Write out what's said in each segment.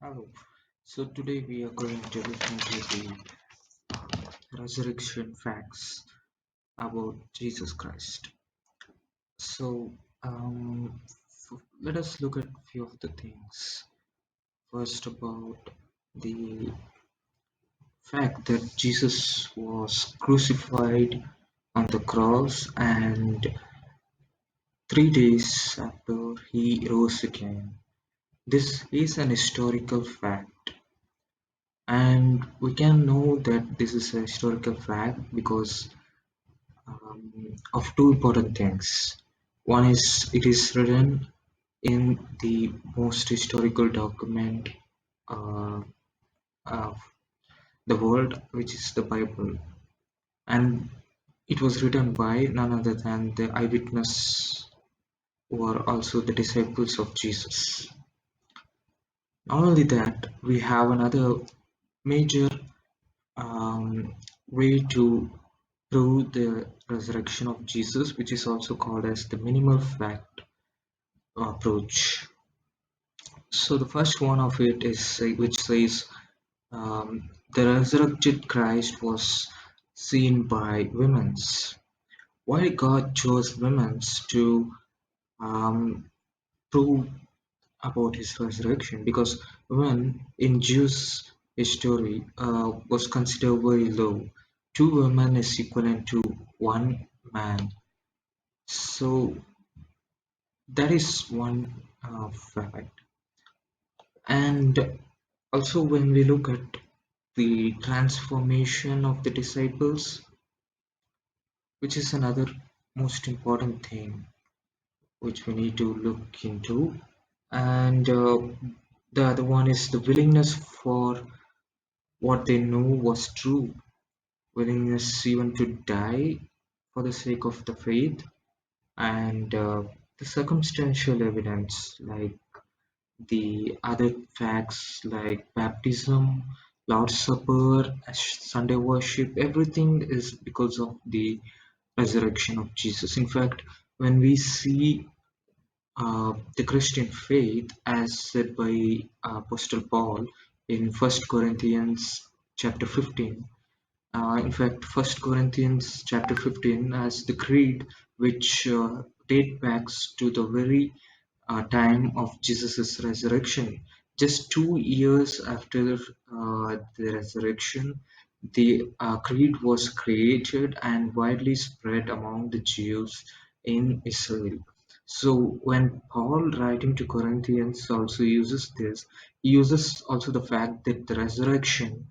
Hello. So today we are going to look into the resurrection facts about Jesus Christ. So let us look at a few of the things. First, about the fact that Jesus was crucified on the cross, and 3 days after he rose again. This is an historical fact, and we can know that this is a historical fact because of two important things. One is it is written in the most historical document uh, of the world, which is the Bible, and it was written by none other than the eyewitness who are also the disciples of Jesus. Not only that, we have another major way to prove the resurrection of Jesus, which is also called as the minimal fact approach. So the first one of it is which says the resurrected Christ was seen by women. Why God chose women to um, prove about his resurrection? Because women in Jews history was considered very low. Two women is equivalent to one man. So that is one fact. And also, when we look at the transformation of the disciples, which is another most important thing which we need to look into, and the other one is the willingness for what they know was true, willingness even to die for the sake of the faith, and the circumstantial evidence like the other facts like baptism, Lord's Supper, Sunday worship, everything is because of the resurrection of Jesus. In fact, when we see the Christian faith, as said by Apostle Paul in First Corinthians chapter 15, in fact, First Corinthians chapter 15 has the creed which date backs to the very time of Jesus' resurrection. Just 2 years after the resurrection, the creed was created and widely spread among the Jews in Israel. So when Paul writing to Corinthians also uses this, he uses also the fact that the resurrection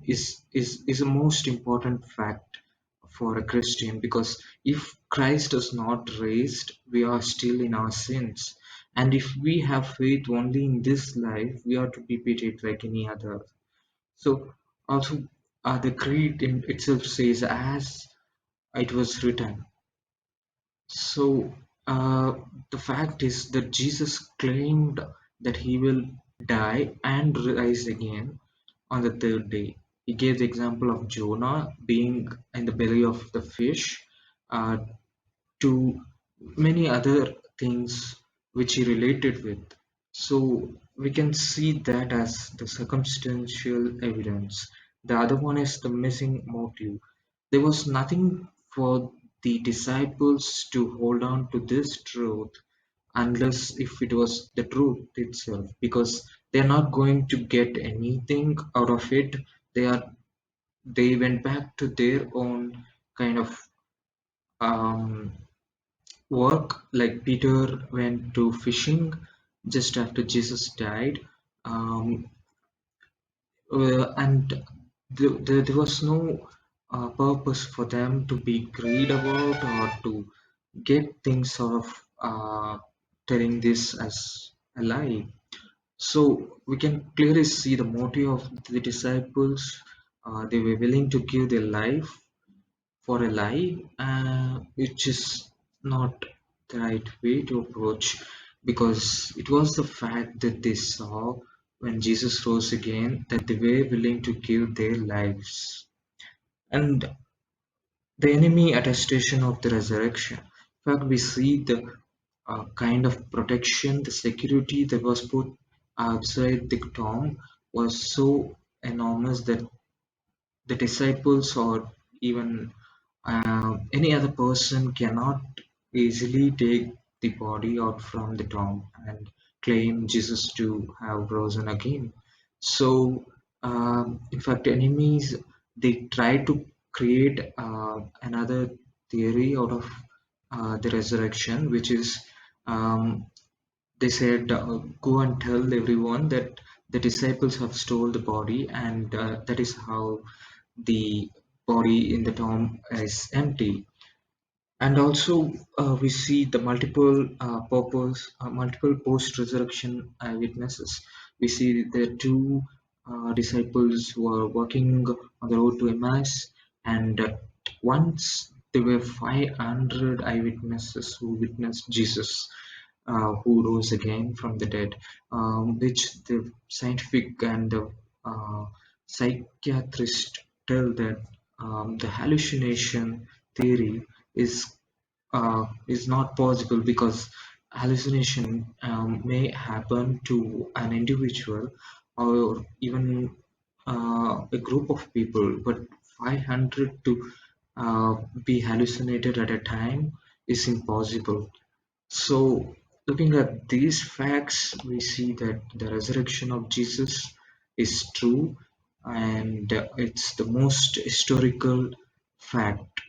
is a most important fact for a Christian, because if Christ is not raised, we are still in our sins. And if we have faith only in this life, we are to be treated like any other. So also the creed in itself says as it was written. So the fact is that Jesus claimed that he will die and rise again on the third day. He gave the example of Jonah being in the belly of the fish, uh, to many other things which he related with. So we can see that as the circumstantial evidence. The other one is the missing motive. There was nothing for the disciples to hold on to this truth unless if it was the truth itself, because they're not going to get anything out of it. They went back to their own kind of um, work, like Peter went to fishing just after Jesus died, um, and there was no purpose for them to be greed about or to get things out of telling this as a lie. So we can clearly see the motive of the disciples. They were willing to give their life for a lie, which is not the right way to approach, because it was the fact that they saw when Jesus rose again that they were willing to give their lives. And the enemy attestation of the resurrection. In fact, we see the kind of protection, the security that was put outside the tomb was so enormous that the disciples or even any other person cannot easily take the body out from the tomb and claim Jesus to have risen again. So, in fact, enemies they try to create another theory out of the resurrection, which is um, they said, "Go and tell everyone that the disciples have stole the body, and that is how the body in the tomb is empty." And also, we see the multiple post-resurrection eyewitnesses. We see the two disciples who are walking on the road to Emmaus, and once there were 500 eyewitnesses who witnessed Jesus, who rose again from the dead, which the scientific and the psychiatrist tell that the hallucination theory is not possible because hallucination may happen to an individual or even a group of people, but 500 to be hallucinated at a time is impossible. So, looking at these facts, we see that the resurrection of Jesus is true and it's the most historical fact.